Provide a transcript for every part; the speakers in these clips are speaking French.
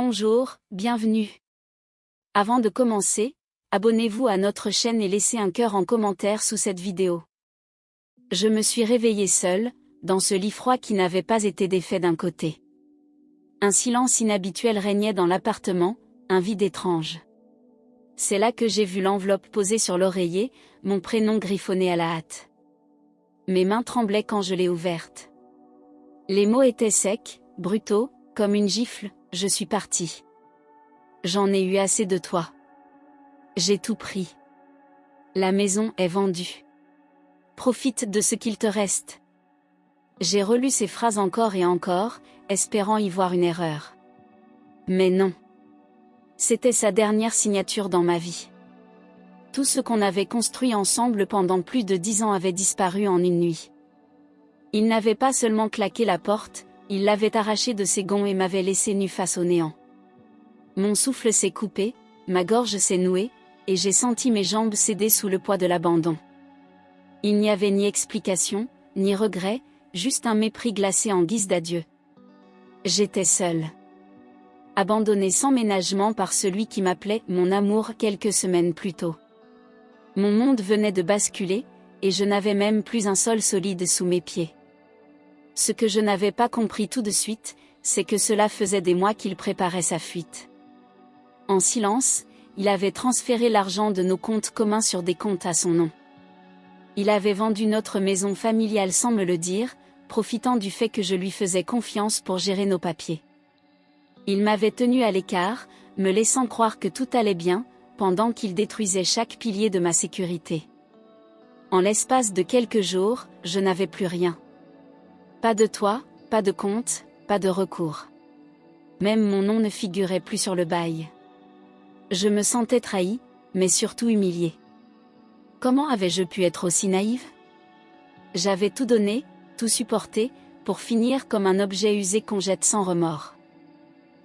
Bonjour, bienvenue. Avant de commencer, abonnez-vous à notre chaîne et laissez un cœur en commentaire sous cette vidéo. Je me suis réveillée seule, dans ce lit froid qui n'avait pas été défait d'un côté. Un silence inhabituel régnait dans l'appartement, un vide étrange. C'est là que j'ai vu l'enveloppe posée sur l'oreiller, mon prénom griffonné à la hâte. Mes mains tremblaient quand je l'ai ouverte. Les mots étaient secs, brutaux, comme une gifle. Je suis partie. J'en ai eu assez de toi. J'ai tout pris. La maison est vendue. Profite de ce qu'il te reste. J'ai relu ces phrases encore et encore, espérant y voir une erreur. Mais non. C'était sa dernière signature dans ma vie. Tout ce qu'on avait construit ensemble pendant plus de 10 ans avait disparu en une nuit. Il n'avait pas seulement claqué la porte, il l'avait arraché de ses gonds et m'avait laissé nu face au néant. Mon souffle s'est coupé, ma gorge s'est nouée, et j'ai senti mes jambes céder sous le poids de l'abandon. Il n'y avait ni explication, ni regret, juste un mépris glacé en guise d'adieu. J'étais seule. Abandonnée sans ménagement par celui qui m'appelait mon amour quelques semaines plus tôt. Mon monde venait de basculer, et je n'avais même plus un sol solide sous mes pieds. Ce que je n'avais pas compris tout de suite, c'est que cela faisait des mois qu'il préparait sa fuite. En silence, il avait transféré l'argent de nos comptes communs sur des comptes à son nom. Il avait vendu notre maison familiale sans me le dire, profitant du fait que je lui faisais confiance pour gérer nos papiers. Il m'avait tenu à l'écart, me laissant croire que tout allait bien, pendant qu'il détruisait chaque pilier de ma sécurité. En l'espace de quelques jours, je n'avais plus rien. Pas de toit, pas de compte, pas de recours. Même mon nom ne figurait plus sur le bail. Je me sentais trahie, mais surtout humiliée. Comment avais-je pu être aussi naïve? J'avais tout donné, tout supporté, pour finir comme un objet usé qu'on jette sans remords.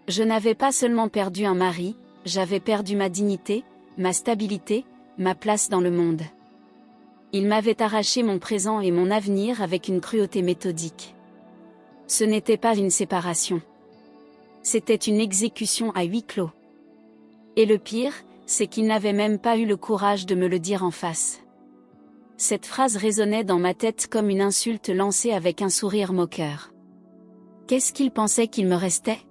Je n'avais pas seulement perdu un mari, j'avais perdu ma dignité, ma stabilité, ma place dans le monde. Il m'avait arraché mon présent et mon avenir avec une cruauté méthodique. Ce n'était pas une séparation. C'était une exécution à huis clos. Et le pire, c'est qu'il n'avait même pas eu le courage de me le dire en face. Cette phrase résonnait dans ma tête comme une insulte lancée avec un sourire moqueur. Qu'est-ce qu'il pensait qu'il me restait?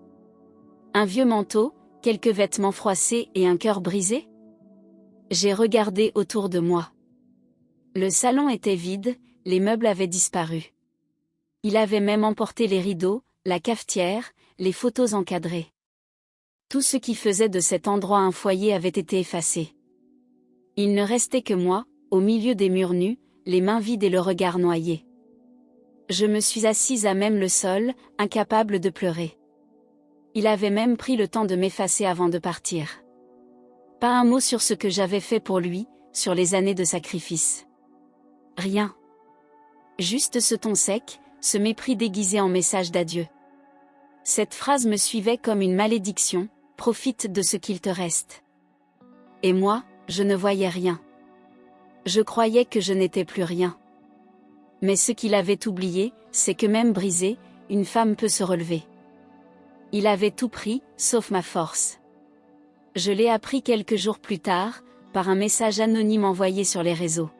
Un vieux manteau, quelques vêtements froissés et un cœur brisé? J'ai regardé autour de moi. Le salon était vide, les meubles avaient disparu. Il avait même emporté les rideaux, la cafetière, les photos encadrées. Tout ce qui faisait de cet endroit un foyer avait été effacé. Il ne restait que moi, au milieu des murs nus, les mains vides et le regard noyé. Je me suis assise à même le sol, incapable de pleurer. Il avait même pris le temps de m'effacer avant de partir. Pas un mot sur ce que j'avais fait pour lui, sur les années de sacrifice. Rien. Juste ce ton sec, ce mépris déguisé en message d'adieu. Cette phrase me suivait comme une malédiction, profite de ce qu'il te reste. Et moi, je ne voyais rien. Je croyais que je n'étais plus rien. Mais ce qu'il avait oublié, c'est que même brisée, une femme peut se relever. Il avait tout pris, sauf ma force. Je l'ai appris quelques jours plus tard, par un message anonyme envoyé sur les réseaux.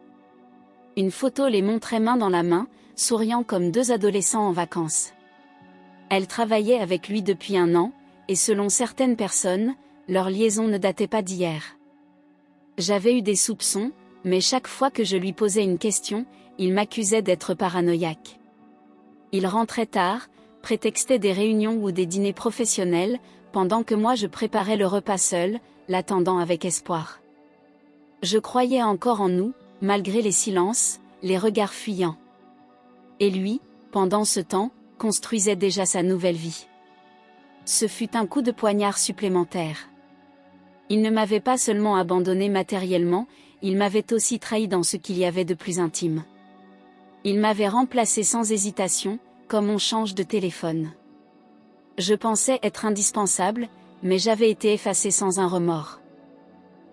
Une photo les montrait main dans la main, souriant comme deux adolescents en vacances. Elle travaillait avec lui depuis 1 an, et selon certaines personnes, leur liaison ne datait pas d'hier. J'avais eu des soupçons, mais chaque fois que je lui posais une question, il m'accusait d'être paranoïaque. Il rentrait tard, prétextait des réunions ou des dîners professionnels, pendant que moi je préparais le repas seul, l'attendant avec espoir. Je croyais encore en nous, malgré les silences, les regards fuyants. Et lui, pendant ce temps, construisait déjà sa nouvelle vie. Ce fut un coup de poignard supplémentaire. Il ne m'avait pas seulement abandonné matériellement, il m'avait aussi trahi dans ce qu'il y avait de plus intime. Il m'avait remplacé sans hésitation, comme on change de téléphone. Je pensais être indispensable, mais j'avais été effacée sans un remords.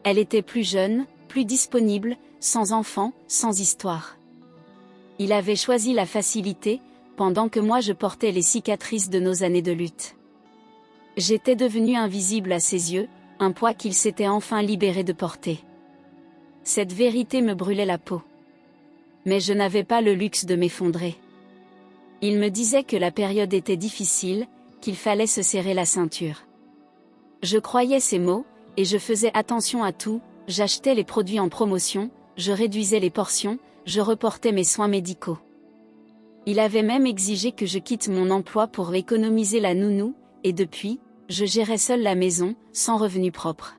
Elle était plus jeune, plus disponible, sans enfant, sans histoire. Il avait choisi la facilité, pendant que moi je portais les cicatrices de nos années de lutte. J'étais devenue invisible à ses yeux, un poids qu'il s'était enfin libéré de porter. Cette vérité me brûlait la peau. Mais je n'avais pas le luxe de m'effondrer. Il me disait que la période était difficile, qu'il fallait se serrer la ceinture. Je croyais ces mots, et je faisais attention à tout, j'achetais les produits en promotion, je réduisais les portions, je reportais mes soins médicaux. Il avait même exigé que je quitte mon emploi pour économiser la nounou, et depuis, je gérais seule la maison, sans revenu propre.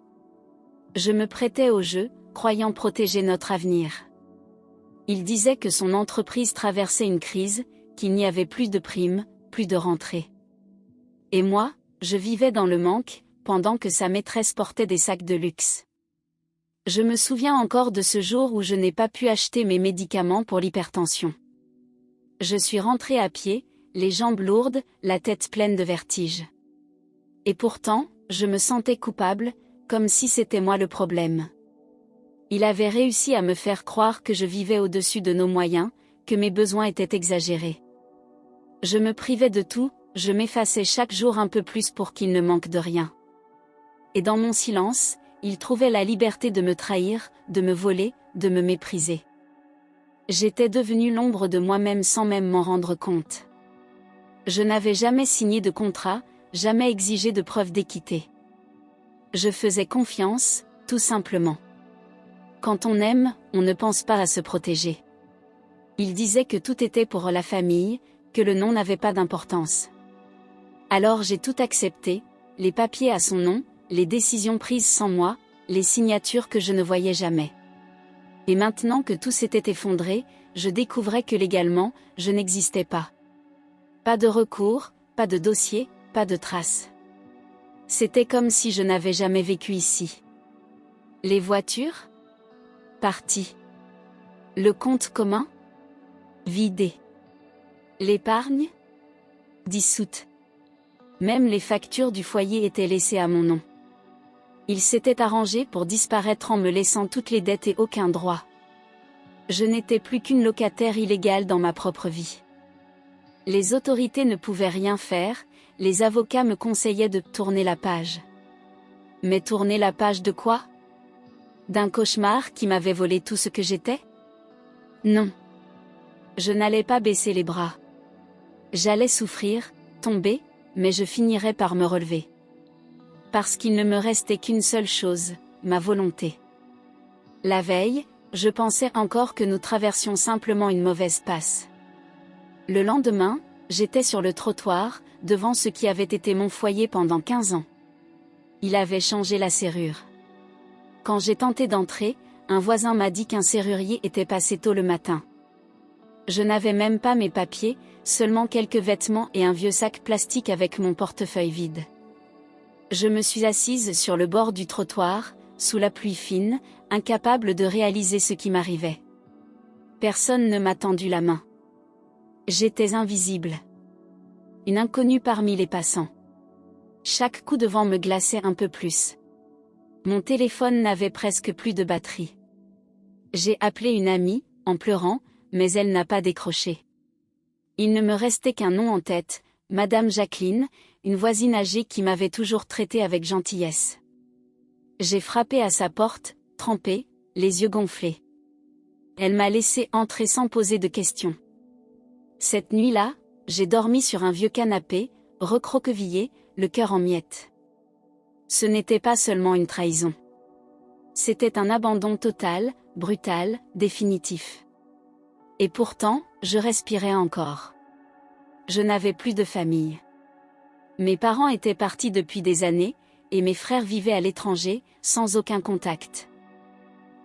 Je me prêtais au jeu, croyant protéger notre avenir. Il disait que son entreprise traversait une crise, qu'il n'y avait plus de primes, plus de rentrées. Et moi, je vivais dans le manque, pendant que sa maîtresse portait des sacs de luxe. Je me souviens encore de ce jour où je n'ai pas pu acheter mes médicaments pour l'hypertension. Je suis rentrée à pied, les jambes lourdes, la tête pleine de vertige. Et pourtant, je me sentais coupable, comme si c'était moi le problème. Il avait réussi à me faire croire que je vivais au-dessus de nos moyens, que mes besoins étaient exagérés. Je me privais de tout, je m'effaçais chaque jour un peu plus pour qu'il ne manque de rien. Et dans mon silence, il trouvait la liberté de me trahir, de me voler, de me mépriser. J'étais devenue l'ombre de moi-même sans même m'en rendre compte. Je n'avais jamais signé de contrat, jamais exigé de preuve d'équité. Je faisais confiance, tout simplement. Quand on aime, on ne pense pas à se protéger. Il disait que tout était pour la famille, que le nom n'avait pas d'importance. Alors j'ai tout accepté, les papiers à son nom, les décisions prises sans moi, les signatures que je ne voyais jamais. Et maintenant que tout s'était effondré, je découvrais que légalement, je n'existais pas. Pas de recours, pas de dossier, pas de traces. C'était comme si je n'avais jamais vécu ici. Les voitures? Parties. Le compte commun? Vidé. L'épargne? Dissoute. Même les factures du foyer étaient laissées à mon nom. Il s'était arrangé pour disparaître en me laissant toutes les dettes et aucun droit. Je n'étais plus qu'une locataire illégale dans ma propre vie. Les autorités ne pouvaient rien faire, les avocats me conseillaient de tourner la page. Mais tourner la page de quoi? D'un cauchemar qui m'avait volé tout ce que j'étais? Non. Je n'allais pas baisser les bras. J'allais souffrir, tomber, mais je finirais par me relever. Parce qu'il ne me restait qu'une seule chose, ma volonté. La veille, je pensais encore que nous traversions simplement une mauvaise passe. Le lendemain, j'étais sur le trottoir, devant ce qui avait été mon foyer pendant 15 ans. Il avait changé la serrure. Quand j'ai tenté d'entrer, un voisin m'a dit qu'un serrurier était passé tôt le matin. Je n'avais même pas mes papiers, seulement quelques vêtements et un vieux sac plastique avec mon portefeuille vide. Je me suis assise sur le bord du trottoir, sous la pluie fine, incapable de réaliser ce qui m'arrivait. Personne ne m'a tendu la main. J'étais invisible. Une inconnue parmi les passants. Chaque coup de vent me glaçait un peu plus. Mon téléphone n'avait presque plus de batterie. J'ai appelé une amie, en pleurant, mais elle n'a pas décroché. Il ne me restait qu'un nom en tête, Madame Jacqueline, une voisine âgée qui m'avait toujours traité avec gentillesse. J'ai frappé à sa porte, trempée, les yeux gonflés. Elle m'a laissé entrer sans poser de questions. Cette nuit-là, j'ai dormi sur un vieux canapé, recroquevillé, le cœur en miettes. Ce n'était pas seulement une trahison. C'était un abandon total, brutal, définitif. Et pourtant, je respirais encore. Je n'avais plus de famille. Mes parents étaient partis depuis des années, et mes frères vivaient à l'étranger, sans aucun contact.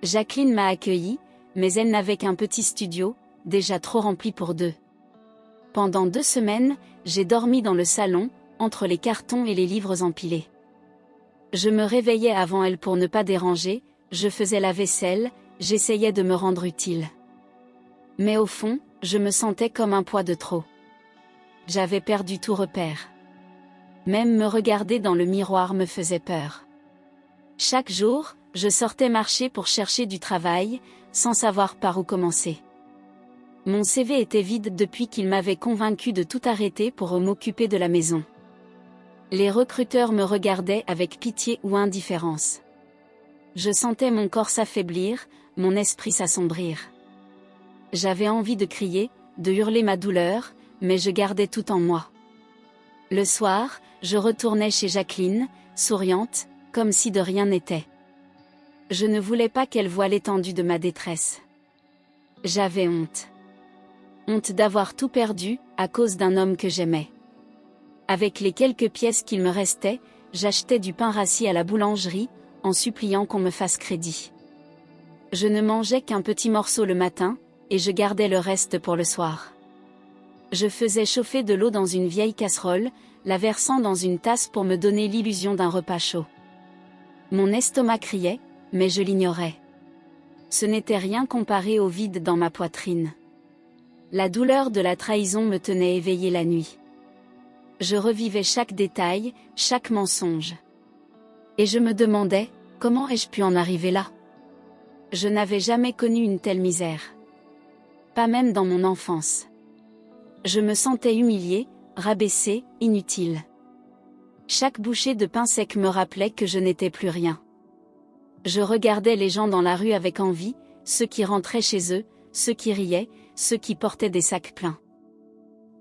Jacqueline m'a accueillie, mais elle n'avait qu'un petit studio, déjà trop rempli pour deux. Pendant 2 semaines, j'ai dormi dans le salon, entre les cartons et les livres empilés. Je me réveillais avant elle pour ne pas déranger, je faisais la vaisselle, j'essayais de me rendre utile. Mais au fond, je me sentais comme un poids de trop. J'avais perdu tout repère. Même me regarder dans le miroir me faisait peur. Chaque jour, je sortais marcher pour chercher du travail, sans savoir par où commencer. Mon CV était vide depuis qu'il m'avait convaincu de tout arrêter pour m'occuper de la maison. Les recruteurs me regardaient avec pitié ou indifférence. Je sentais mon corps s'affaiblir, mon esprit s'assombrir. J'avais envie de crier, de hurler ma douleur, mais je gardais tout en moi. Le soir, je retournais chez Jacqueline, souriante, comme si de rien n'était. Je ne voulais pas qu'elle voie l'étendue de ma détresse. J'avais honte. Honte d'avoir tout perdu, à cause d'un homme que j'aimais. Avec les quelques pièces qu'il me restait, j'achetais du pain rassis à la boulangerie, en suppliant qu'on me fasse crédit. Je ne mangeais qu'un petit morceau le matin, et je gardais le reste pour le soir. Je faisais chauffer de l'eau dans une vieille casserole, la versant dans une tasse pour me donner l'illusion d'un repas chaud. Mon estomac criait, mais je l'ignorais. Ce n'était rien comparé au vide dans ma poitrine. La douleur de la trahison me tenait éveillée la nuit. Je revivais chaque détail, chaque mensonge. Et je me demandais, comment ai-je pu en arriver là? Je n'avais jamais connu une telle misère. Pas même dans mon enfance. Je me sentais humiliée, rabaissée, inutile. Chaque bouchée de pain sec me rappelait que je n'étais plus rien. Je regardais les gens dans la rue avec envie, ceux qui rentraient chez eux, ceux qui riaient, ceux qui portaient des sacs pleins.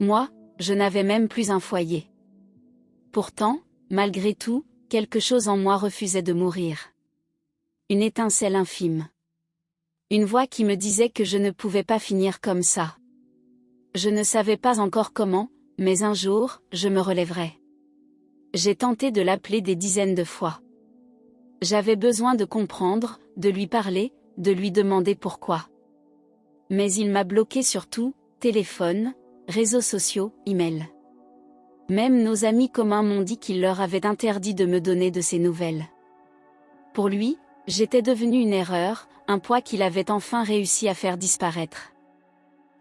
Moi, je n'avais même plus un foyer. Pourtant, malgré tout, quelque chose en moi refusait de mourir. Une étincelle infime. Une voix qui me disait que je ne pouvais pas finir comme ça. Je ne savais pas encore comment, mais un jour, je me relèverais. J'ai tenté de l'appeler des dizaines de fois. J'avais besoin de comprendre, de lui parler, de lui demander pourquoi. Mais il m'a bloqué sur tout, téléphone, réseaux sociaux, email. Même nos amis communs m'ont dit qu'il leur avait interdit de me donner de ses nouvelles. Pour lui, j'étais devenue une erreur, un poids qu'il avait enfin réussi à faire disparaître.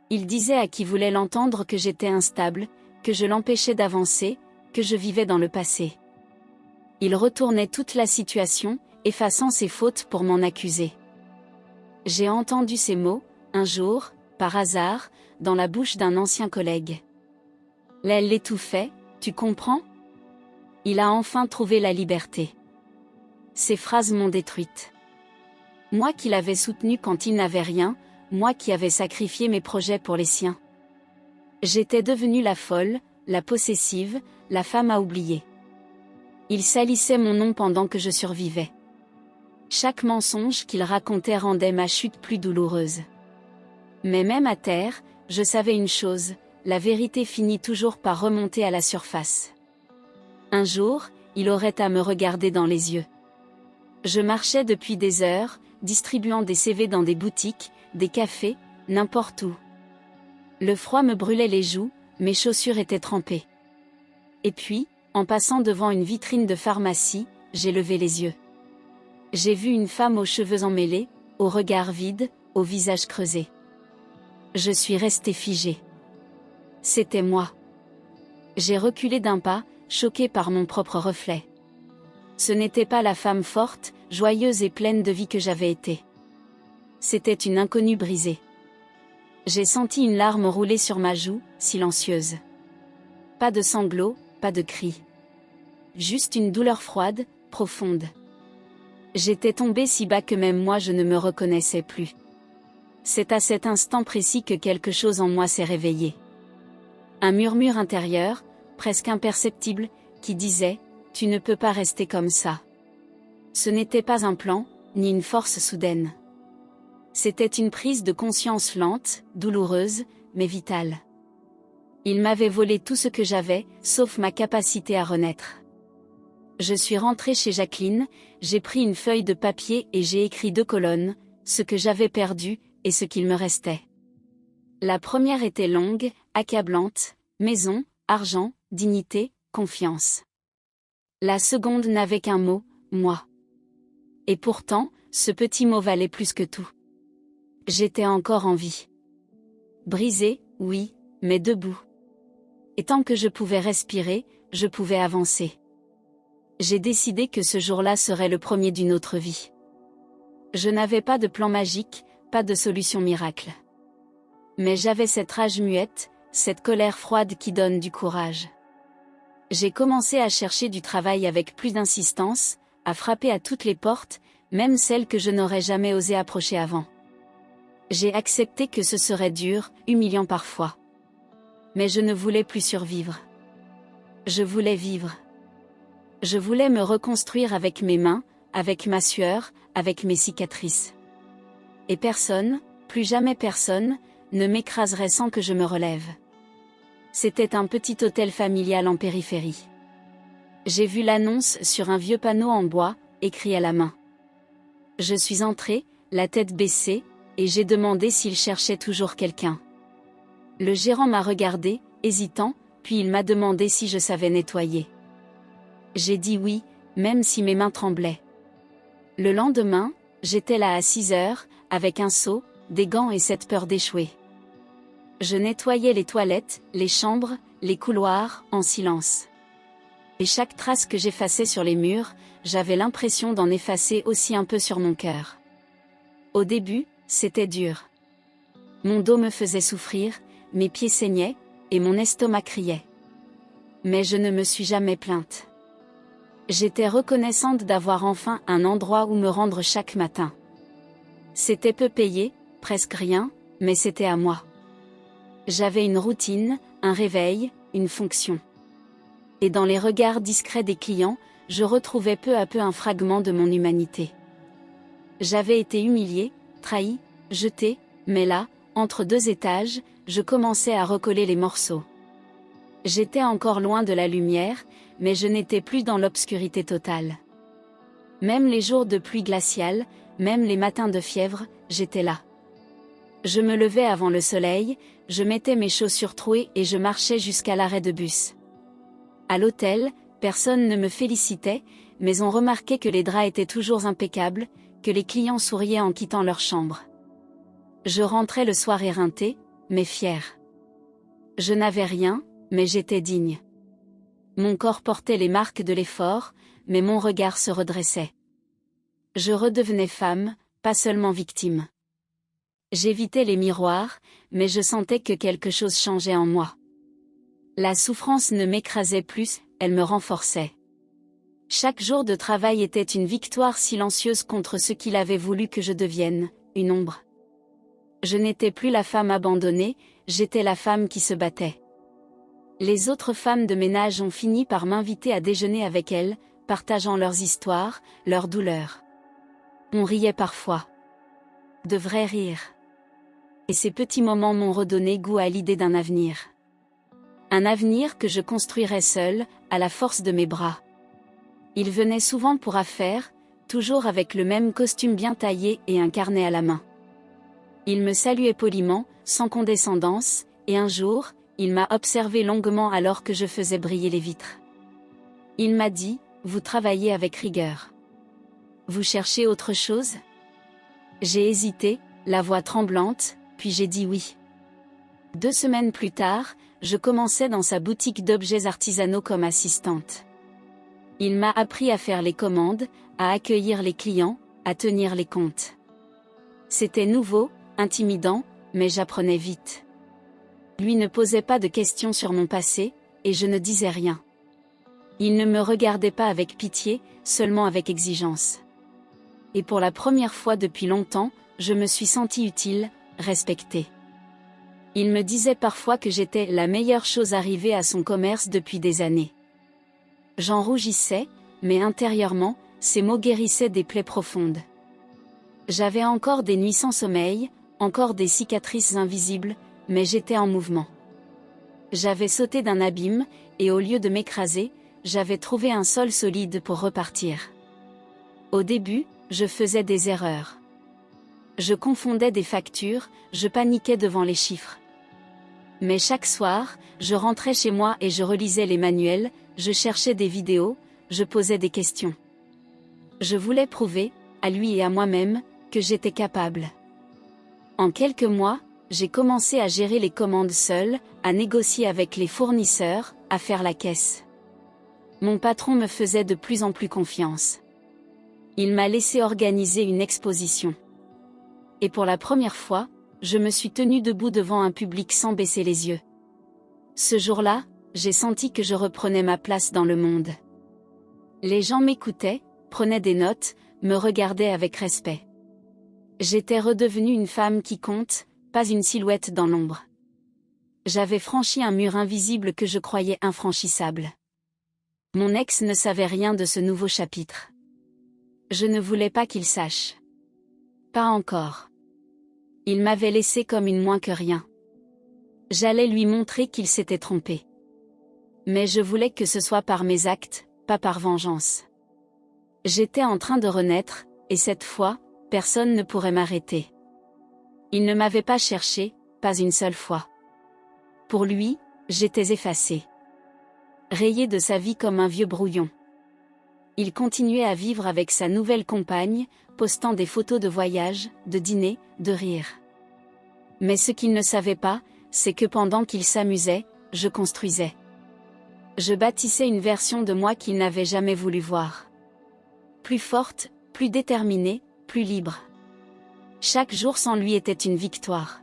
Il disait à qui voulait l'entendre que j'étais instable, que je l'empêchais d'avancer, que je vivais dans le passé. Il retournait toute la situation, effaçant ses fautes pour m'en accuser. J'ai entendu ces mots, un jour, par hasard, dans la bouche d'un ancien collègue. Elle l'étouffait, tu comprends? Il a enfin trouvé la liberté. Ces phrases m'ont détruite. Moi qui l'avais soutenu quand il n'avait rien, moi qui avais sacrifié mes projets pour les siens. J'étais devenue la folle, la possessive, la femme à oublier. Il salissait mon nom pendant que je survivais. Chaque mensonge qu'il racontait rendait ma chute plus douloureuse. Mais même à terre, je savais une chose, la vérité finit toujours par remonter à la surface. Un jour, il aurait à me regarder dans les yeux. Je marchais depuis des heures, distribuant des CV dans des boutiques, des cafés, n'importe où. Le froid me brûlait les joues, mes chaussures étaient trempées. Et puis, en passant devant une vitrine de pharmacie, j'ai levé les yeux. J'ai vu une femme aux cheveux emmêlés, au regard vide, au visage creusé. Je suis restée figée. C'était moi. J'ai reculé d'un pas, choquée par mon propre reflet. Ce n'était pas la femme forte, joyeuse et pleine de vie que j'avais été. C'était une inconnue brisée. J'ai senti une larme rouler sur ma joue, silencieuse. Pas de sanglots, pas de cris. Juste une douleur froide, profonde. J'étais tombée si bas que même moi je ne me reconnaissais plus. C'est à cet instant précis que quelque chose en moi s'est réveillé. Un murmure intérieur, presque imperceptible, qui disait « Tu ne peux pas rester comme ça ». Ce n'était pas un plan, ni une force soudaine. C'était une prise de conscience lente, douloureuse, mais vitale. Il m'avait volé tout ce que j'avais, sauf ma capacité à renaître. Je suis rentrée chez Jacqueline, j'ai pris une feuille de papier et j'ai écrit 2 colonnes, ce que j'avais perdu, et ce qu'il me restait. La première était longue, accablante, maison, argent, dignité, confiance. La seconde n'avait qu'un mot, moi. Et pourtant, ce petit mot valait plus que tout. J'étais encore en vie. Brisée, oui, mais debout. Et tant que je pouvais respirer, je pouvais avancer. J'ai décidé que ce jour-là serait le premier d'une autre vie. Je n'avais pas de plan magique, pas de solution miracle. Mais j'avais cette rage muette, cette colère froide qui donne du courage. J'ai commencé à chercher du travail avec plus d'insistance, à frapper à toutes les portes, même celles que je n'aurais jamais osé approcher avant. J'ai accepté que ce serait dur, humiliant parfois. Mais je ne voulais plus survivre. Je voulais vivre. Je voulais me reconstruire avec mes mains, avec ma sueur, avec mes cicatrices. Et personne, plus jamais personne, ne m'écraserait sans que je me relève. C'était un petit hôtel familial en périphérie. J'ai vu l'annonce sur un vieux panneau en bois, écrit à la main. Je suis entrée, la tête baissée, et j'ai demandé s'il cherchait toujours quelqu'un. Le gérant m'a regardé, hésitant, puis il m'a demandé si je savais nettoyer. J'ai dit oui, même si mes mains tremblaient. Le lendemain, j'étais là à 6 heures, avec un seau, des gants et cette peur d'échouer. Je nettoyais les toilettes, les chambres, les couloirs, en silence. Et chaque trace que j'effaçais sur les murs, j'avais l'impression d'en effacer aussi un peu sur mon cœur. Au début, c'était dur. Mon dos me faisait souffrir, mes pieds saignaient, et mon estomac criait. Mais je ne me suis jamais plainte. J'étais reconnaissante d'avoir enfin un endroit où me rendre chaque matin. C'était peu payé, presque rien, mais c'était à moi. J'avais une routine, un réveil, une fonction. Et dans les regards discrets des clients, je retrouvais peu à peu un fragment de mon humanité. J'avais été humiliée, trahie, jetée, mais là, entre deux étages, je commençais à recoller les morceaux. J'étais encore loin de la lumière, mais je n'étais plus dans l'obscurité totale. Même les jours de pluie glaciale, même les matins de fièvre, j'étais là. Je me levais avant le soleil, je mettais mes chaussures trouées et je marchais jusqu'à l'arrêt de bus. À l'hôtel, personne ne me félicitait, mais on remarquait que les draps étaient toujours impeccables, que les clients souriaient en quittant leur chambre. Je rentrais le soir éreintée, mais fière. Je n'avais rien, mais j'étais digne. Mon corps portait les marques de l'effort, mais mon regard se redressait. Je redevenais femme, pas seulement victime. J'évitais les miroirs, mais je sentais que quelque chose changeait en moi. La souffrance ne m'écrasait plus, elle me renforçait. Chaque jour de travail était une victoire silencieuse contre ce qu'il avait voulu que je devienne, une ombre. Je n'étais plus la femme abandonnée, j'étais la femme qui se battait. Les autres femmes de ménage ont fini par m'inviter à déjeuner avec elles, partageant leurs histoires, leurs douleurs. On riait parfois. De vrais rires. Et ces petits moments m'ont redonné goût à l'idée d'un avenir. Un avenir que je construirais seule, à la force de mes bras. Il venait souvent pour affaire, toujours avec le même costume bien taillé et un carnet à la main. Il me saluait poliment, sans condescendance, et un jour, il m'a observé longuement alors que je faisais briller les vitres. Il m'a dit, « Vous travaillez avec rigueur. Vous cherchez autre chose ?» J'ai hésité, la voix tremblante, puis j'ai dit oui. 2 semaines plus tard, je commençais dans sa boutique d'objets artisanaux comme assistante. Il m'a appris à faire les commandes, à accueillir les clients, à tenir les comptes. C'était nouveau, intimidant, mais j'apprenais vite. Lui ne posait pas de questions sur mon passé, et je ne disais rien. Il ne me regardait pas avec pitié, seulement avec exigence. Et pour la première fois depuis longtemps, je me suis sentie utile, respectée. Il me disait parfois que j'étais la meilleure chose arrivée à son commerce depuis des années. J'en rougissais, mais intérieurement, ces mots guérissaient des plaies profondes. J'avais encore des nuits sans sommeil, encore des cicatrices invisibles, mais j'étais en mouvement. J'avais sauté d'un abîme, et au lieu de m'écraser, j'avais trouvé un sol solide pour repartir. Au début, je faisais des erreurs. Je confondais des factures, je paniquais devant les chiffres. Mais chaque soir, je rentrais chez moi et je relisais les manuels, je cherchais des vidéos, je posais des questions. Je voulais prouver, à lui et à moi-même, que j'étais capable. En quelques mois, j'ai commencé à gérer les commandes seule, à négocier avec les fournisseurs, à faire la caisse. Mon patron me faisait de plus en plus confiance. Il m'a laissé organiser une exposition. Et pour la première fois, je me suis tenue debout devant un public sans baisser les yeux. Ce jour-là, j'ai senti que je reprenais ma place dans le monde. Les gens m'écoutaient, prenaient des notes, me regardaient avec respect. J'étais redevenue une femme qui compte, pas une silhouette dans l'ombre. J'avais franchi un mur invisible que je croyais infranchissable. Mon ex ne savait rien de ce nouveau chapitre. Je ne voulais pas qu'il sache. Pas encore. Il m'avait laissé comme une moins que rien. J'allais lui montrer qu'il s'était trompé. Mais je voulais que ce soit par mes actes, pas par vengeance. J'étais en train de renaître, et cette fois, personne ne pourrait m'arrêter. Il ne m'avait pas cherché, pas une seule fois. Pour lui, j'étais effacée. Rayée de sa vie comme un vieux brouillon. Il continuait à vivre avec sa nouvelle compagne, postant des photos de voyage, de dîner, de rire. Mais ce qu'il ne savait pas, c'est que pendant qu'il s'amusait, je construisais. Je bâtissais une version de moi qu'il n'avait jamais voulu voir. Plus forte, plus déterminée, plus libre. Chaque jour sans lui était une victoire.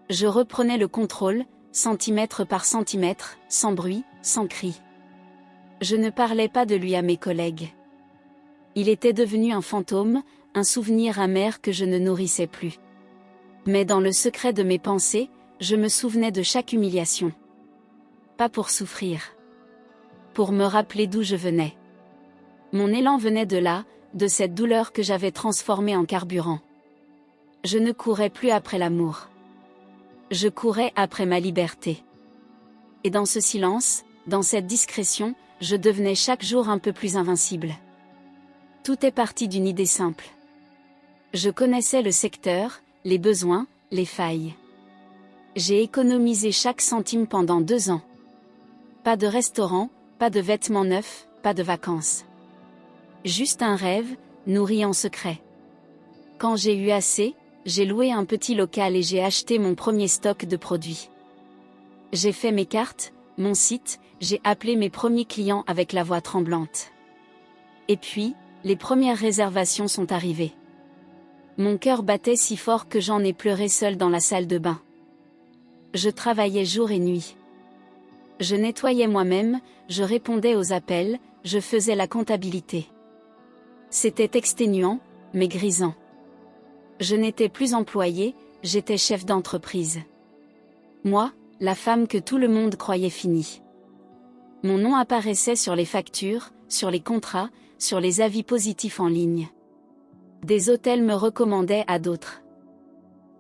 Je reprenais le contrôle, centimètre par centimètre, sans bruit, sans cri. Je ne parlais pas de lui à mes collègues. Il était devenu un fantôme, un souvenir amer que je ne nourrissais plus. Mais dans le secret de mes pensées, je me souvenais de chaque humiliation. Pas pour souffrir. Pour me rappeler d'où je venais. Mon élan venait de là, de cette douleur que j'avais transformée en carburant. Je ne courais plus après l'amour. Je courais après ma liberté. Et dans ce silence, dans cette discrétion, je devenais chaque jour un peu plus invincible. Tout est parti d'une idée simple. Je connaissais le secteur, les besoins, les failles. J'ai économisé chaque centime pendant 2 ans. Pas de restaurant, pas de vêtements neufs, pas de vacances. Juste un rêve, nourri en secret. Quand j'ai eu assez, j'ai loué un petit local et j'ai acheté mon premier stock de produits. J'ai fait mes cartes, mon site, j'ai appelé mes premiers clients avec la voix tremblante. Et puis, les premières réservations sont arrivées. Mon cœur battait si fort que j'en ai pleuré seule dans la salle de bain. Je travaillais jour et nuit. Je nettoyais moi-même, je répondais aux appels, je faisais la comptabilité. C'était exténuant, mais grisant. Je n'étais plus employée, j'étais chef d'entreprise. Moi, la femme que tout le monde croyait finie. Mon nom apparaissait sur les factures, sur les contrats, sur les avis positifs en ligne. Des hôtels me recommandaient à d'autres.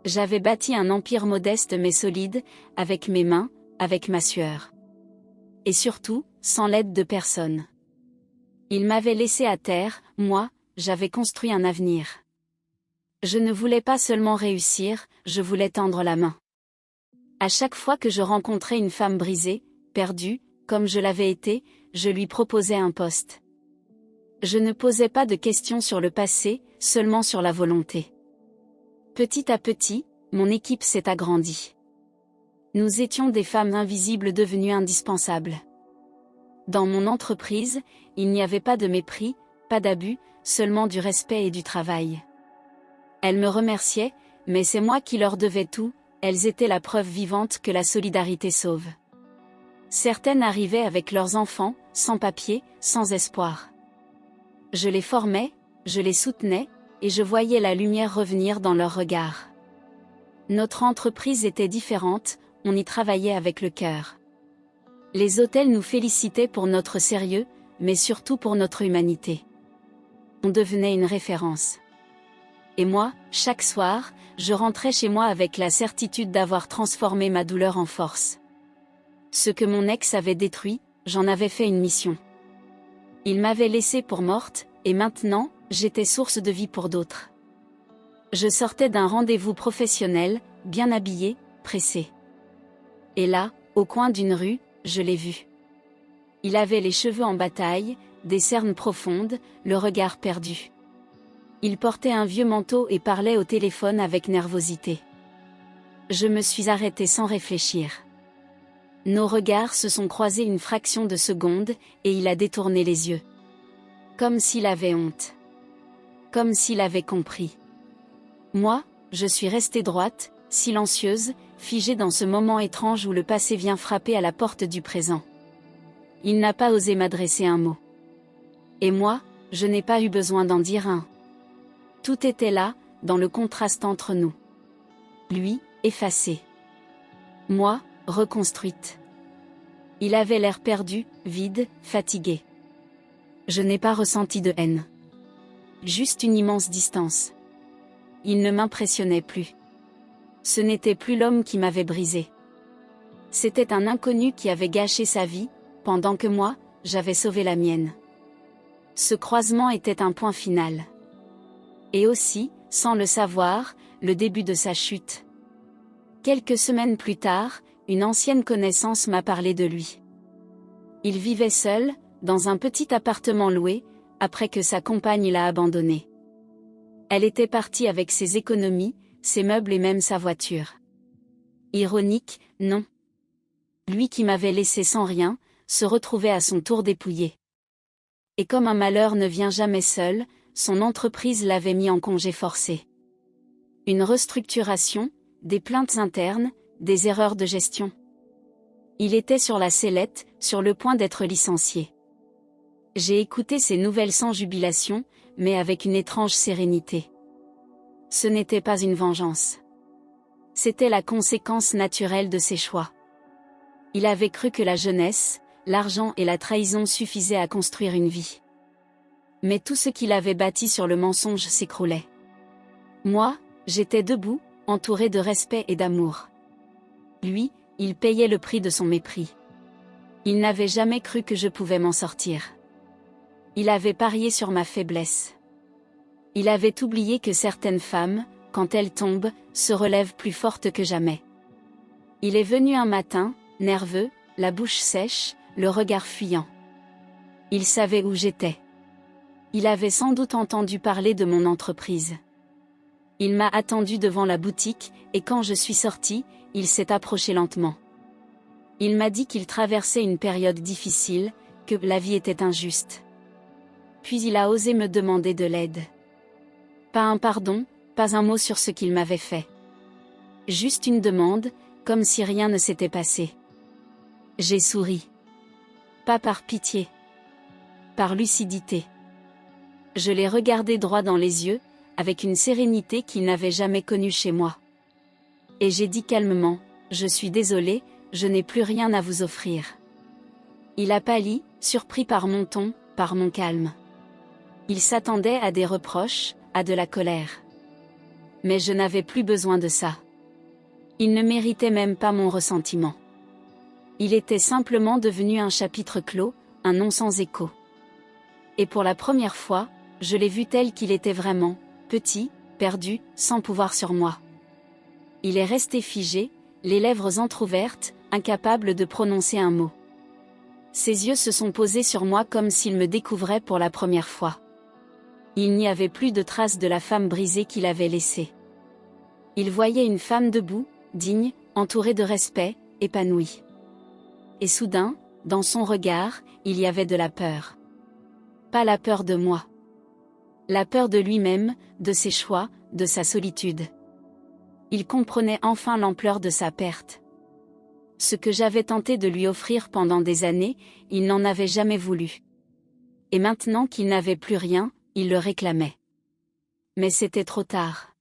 J'avais bâti un empire modeste mais solide, avec mes mains, avec ma sueur. Et surtout, sans l'aide de personne. Il m'avait laissé à terre, moi, j'avais construit un avenir. Je ne voulais pas seulement réussir, je voulais tendre la main. À chaque fois que je rencontrais une femme brisée, perdue, comme je l'avais été, je lui proposais un poste. Je ne posais pas de questions sur le passé, seulement sur la volonté. Petit à petit, mon équipe s'est agrandie. Nous étions des femmes invisibles devenues indispensables. Dans mon entreprise, il n'y avait pas de mépris, pas d'abus, seulement du respect et du travail. Elles me remerciaient, mais c'est moi qui leur devais tout, elles étaient la preuve vivante que la solidarité sauve. Certaines arrivaient avec leurs enfants, sans papier, sans espoir. Je les formais, je les soutenais, et je voyais la lumière revenir dans leurs regards. Notre entreprise était différente, on y travaillait avec le cœur. Les hôtels nous félicitaient pour notre sérieux, mais surtout pour notre humanité. On devenait une référence. Et moi, chaque soir, je rentrais chez moi avec la certitude d'avoir transformé ma douleur en force. Ce que mon ex avait détruit, j'en avais fait une mission. Il m'avait laissée pour morte, et maintenant, j'étais source de vie pour d'autres. Je sortais d'un rendez-vous professionnel, bien habillée, pressée. Et là, au coin d'une rue, je l'ai vu. Il avait les cheveux en bataille, des cernes profondes, le regard perdu. Il portait un vieux manteau et parlait au téléphone avec nervosité. Je me suis arrêtée sans réfléchir. Nos regards se sont croisés une fraction de seconde, et il a détourné les yeux. Comme s'il avait honte. Comme s'il avait compris. Moi, je suis restée droite, silencieuse, figée dans ce moment étrange où le passé vient frapper à la porte du présent. Il n'a pas osé m'adresser un mot. Et moi, je n'ai pas eu besoin d'en dire un. Tout était là, dans le contraste entre nous. Lui, effacé. Moi, reconstruite. Il avait l'air perdu, vide, fatigué. Je n'ai pas ressenti de haine. Juste une immense distance. Il ne m'impressionnait plus. Ce n'était plus l'homme qui m'avait brisé. C'était un inconnu qui avait gâché sa vie, pendant que moi, j'avais sauvé la mienne. Ce croisement était un point final. Et aussi, sans le savoir, le début de sa chute. Quelques semaines plus tard, une ancienne connaissance m'a parlé de lui. Il vivait seul, dans un petit appartement loué, après que sa compagne l'a abandonné. Elle était partie avec ses économies, ses meubles et même sa voiture. Ironique, non. Lui qui m'avait laissé sans rien, se retrouvait à son tour dépouillé. Et comme un malheur ne vient jamais seul, son entreprise l'avait mis en congé forcé. Une restructuration, des plaintes internes, des erreurs de gestion. Il était sur la sellette, sur le point d'être licencié. J'ai écouté ces nouvelles sans jubilation, mais avec une étrange sérénité. Ce n'était pas une vengeance. C'était la conséquence naturelle de ses choix. Il avait cru que la jeunesse, l'argent et la trahison suffisaient à construire une vie. Mais tout ce qu'il avait bâti sur le mensonge s'écroulait. Moi, j'étais debout, entouré de respect et d'amour. Lui, il payait le prix de son mépris. Il n'avait jamais cru que je pouvais m'en sortir. Il avait parié sur ma faiblesse. Il avait oublié que certaines femmes, quand elles tombent, se relèvent plus fortes que jamais. Il est venu un matin, nerveux, la bouche sèche, le regard fuyant. Il savait où j'étais. Il avait sans doute entendu parler de mon entreprise. Il m'a attendu devant la boutique, et quand je suis sortie, il s'est approché lentement. Il m'a dit qu'il traversait une période difficile, que la vie était injuste. Puis il a osé me demander de l'aide. Pas un pardon, pas un mot sur ce qu'il m'avait fait. Juste une demande, comme si rien ne s'était passé. J'ai souri. Pas par pitié. Par lucidité. Je l'ai regardé droit dans les yeux, avec une sérénité qu'il n'avait jamais connue chez moi. Et j'ai dit calmement, je suis désolé, je n'ai plus rien à vous offrir. Il a pâli, surpris par mon ton, par mon calme. Il s'attendait à des reproches, à de la colère. Mais je n'avais plus besoin de ça. Il ne méritait même pas mon ressentiment. Il était simplement devenu un chapitre clos, un nom sans écho. Et pour la première fois, je l'ai vu tel qu'il était vraiment, petit, perdu, sans pouvoir sur moi. Il est resté figé, les lèvres entr'ouvertes, incapable de prononcer un mot. Ses yeux se sont posés sur moi comme s'il me découvrait pour la première fois. Il n'y avait plus de traces de la femme brisée qu'il avait laissée. Il voyait une femme debout, digne, entourée de respect, épanouie. Et soudain, dans son regard, il y avait de la peur. Pas la peur de moi. La peur de lui-même, de ses choix, de sa solitude. Il comprenait enfin l'ampleur de sa perte. Ce que j'avais tenté de lui offrir pendant des années, il n'en avait jamais voulu. Et maintenant qu'il n'avait plus rien, il le réclamait. Mais c'était trop tard.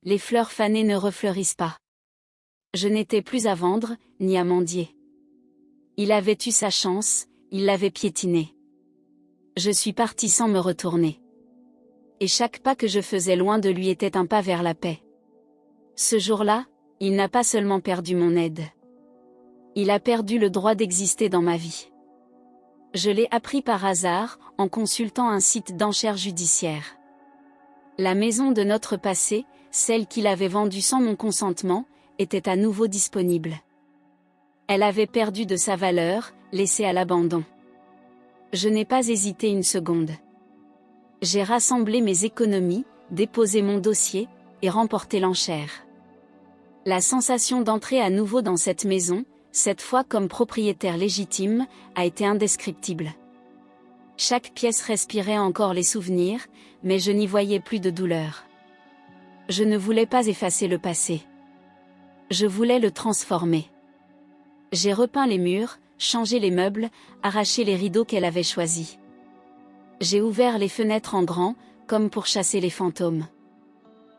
Les fleurs fanées ne refleurissent pas. Je n'étais plus à vendre, ni à mendier. Il avait eu sa chance, il l'avait piétinée. Je suis partie sans me retourner. Et chaque pas que je faisais loin de lui était un pas vers la paix. Ce jour-là, il n'a pas seulement perdu mon aide. Il a perdu le droit d'exister dans ma vie. Je l'ai appris par hasard, en consultant un site d'enchères judiciaires. La maison de notre passé, celle qu'il avait vendue sans mon consentement, était à nouveau disponible. Elle avait perdu de sa valeur, laissée à l'abandon. Je n'ai pas hésité une seconde. J'ai rassemblé mes économies, déposé mon dossier, et remporté l'enchère. La sensation d'entrer à nouveau dans cette maison, cette fois comme propriétaire légitime, a été indescriptible. Chaque pièce respirait encore les souvenirs, mais je n'y voyais plus de douleur. Je ne voulais pas effacer le passé. Je voulais le transformer. J'ai repeint les murs, changé les meubles, arraché les rideaux qu'elle avait choisis. J'ai ouvert les fenêtres en grand, comme pour chasser les fantômes.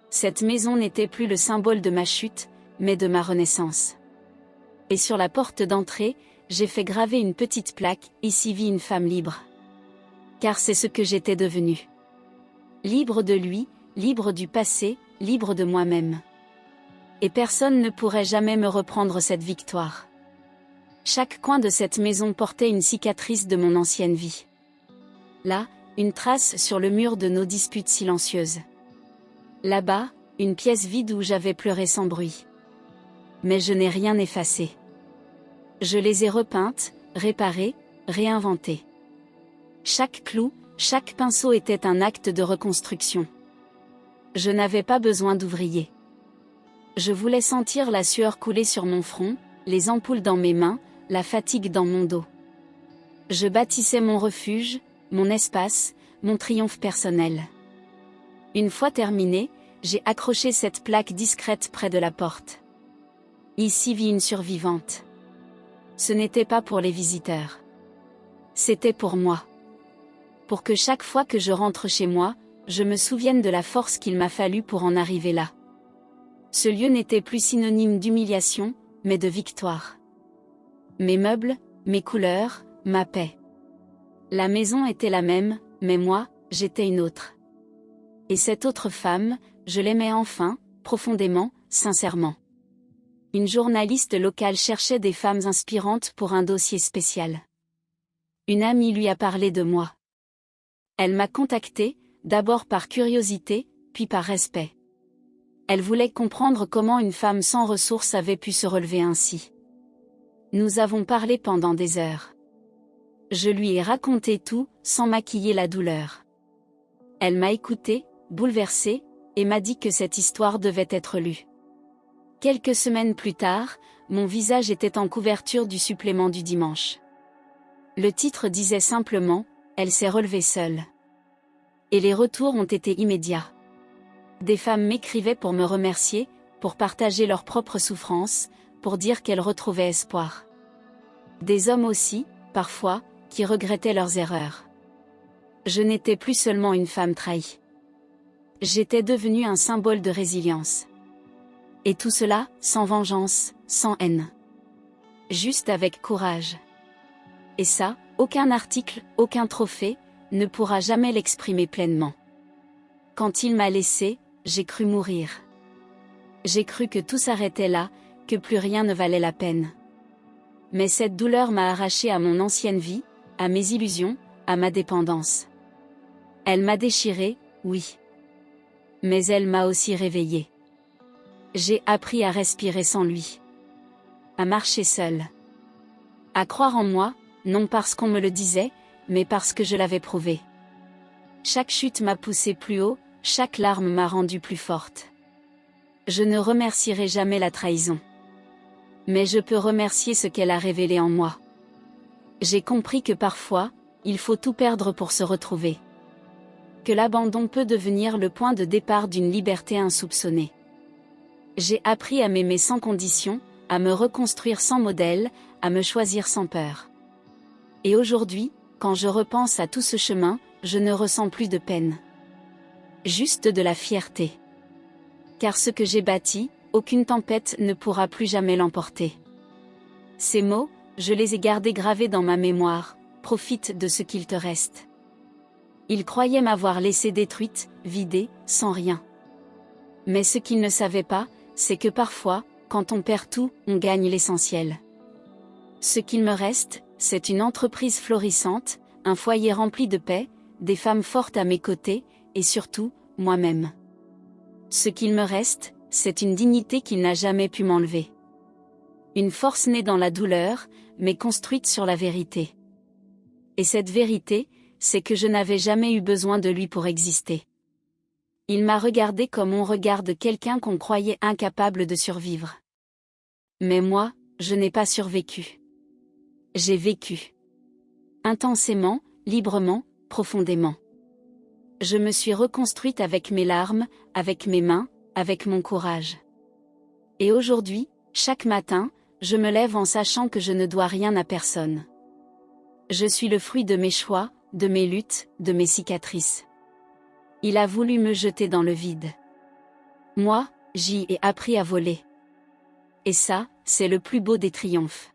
Cette maison n'était plus le symbole de ma chute, mais de ma renaissance. Et sur la porte d'entrée, j'ai fait graver une petite plaque, ici vit une femme libre. Car c'est ce que j'étais devenue. Libre de lui, libre du passé, libre de moi-même. Et personne ne pourrait jamais me reprendre cette victoire. Chaque coin de cette maison portait une cicatrice de mon ancienne vie. Là, une trace sur le mur de nos disputes silencieuses. Là-bas, une pièce vide où j'avais pleuré sans bruit. Mais je n'ai rien effacé. Je les ai repeintes, réparées, réinventées. Chaque clou, chaque pinceau était un acte de reconstruction. Je n'avais pas besoin d'ouvriers. Je voulais sentir la sueur couler sur mon front, les ampoules dans mes mains, la fatigue dans mon dos. Je bâtissais mon refuge, mon espace, mon triomphe personnel. Une fois terminé, j'ai accroché cette plaque discrète près de la porte. Ici vit une survivante. Ce n'était pas pour les visiteurs. C'était pour moi. Pour que chaque fois que je rentre chez moi, je me souvienne de la force qu'il m'a fallu pour en arriver là. Ce lieu n'était plus synonyme d'humiliation, mais de victoire. Mes meubles, mes couleurs, ma paix. La maison était la même, mais moi, j'étais une autre. Et cette autre femme, je l'aimais enfin, profondément, sincèrement. Une journaliste locale cherchait des femmes inspirantes pour un dossier spécial. Une amie lui a parlé de moi. Elle m'a contactée, d'abord par curiosité, puis par respect. Elle voulait comprendre comment une femme sans ressources avait pu se relever ainsi. Nous avons parlé pendant des heures. Je lui ai raconté tout, sans maquiller la douleur. Elle m'a écoutée, bouleversée, et m'a dit que cette histoire devait être lue. Quelques semaines plus tard, mon visage était en couverture du supplément du dimanche. Le titre disait simplement « Elle s'est relevée seule ». Et les retours ont été immédiats. Des femmes m'écrivaient pour me remercier, pour partager leurs propres souffrances, pour dire qu'elles retrouvaient espoir. Des hommes aussi, parfois, qui regrettaient leurs erreurs. Je n'étais plus seulement une femme trahie. J'étais devenue un symbole de résilience. Et tout cela, sans vengeance, sans haine. Juste avec courage. Et ça, aucun article, aucun trophée, ne pourra jamais l'exprimer pleinement. Quand il m'a laissé, j'ai cru mourir. J'ai cru que tout s'arrêtait là, que plus rien ne valait la peine. Mais cette douleur m'a arraché à mon ancienne vie, à mes illusions, à ma dépendance. Elle m'a déchiré, oui. Mais elle m'a aussi réveillée. J'ai appris à respirer sans lui. À marcher seule. À croire en moi, non parce qu'on me le disait, mais parce que je l'avais prouvé. Chaque chute m'a poussée plus haut, chaque larme m'a rendue plus forte. Je ne remercierai jamais la trahison. Mais je peux remercier ce qu'elle a révélé en moi. J'ai compris que parfois, il faut tout perdre pour se retrouver. Que l'abandon peut devenir le point de départ d'une liberté insoupçonnée. J'ai appris à m'aimer sans condition, à me reconstruire sans modèle, à me choisir sans peur. Et aujourd'hui, quand je repense à tout ce chemin, je ne ressens plus de peine. Juste de la fierté. Car ce que j'ai bâti, aucune tempête ne pourra plus jamais l'emporter. Ces mots, je les ai gardés gravés dans ma mémoire, profite de ce qu'il te reste. Il croyait m'avoir laissée détruite, vidée, sans rien. Mais ce qu'il ne savait pas, c'est que parfois, quand on perd tout, on gagne l'essentiel. Ce qu'il me reste, c'est une entreprise florissante, un foyer rempli de paix, des femmes fortes à mes côtés, et surtout, moi-même. Ce qu'il me reste, c'est une dignité qu'il n'a jamais pu m'enlever. Une force née dans la douleur, mais construite sur la vérité. Et cette vérité, c'est que je n'avais jamais eu besoin de lui pour exister. Il m'a regardé comme on regarde quelqu'un qu'on croyait incapable de survivre. Mais moi, je n'ai pas survécu. J'ai vécu. Intensément, librement, profondément. Je me suis reconstruite avec mes larmes, avec mes mains, avec mon courage. Et aujourd'hui, Chaque matin, je me lève en sachant que je ne dois rien à personne. Je suis le fruit de mes choix, de mes luttes, de mes cicatrices. Il a voulu me jeter dans le vide. Moi, j'y ai appris à voler. Et ça, c'est le plus beau des triomphes.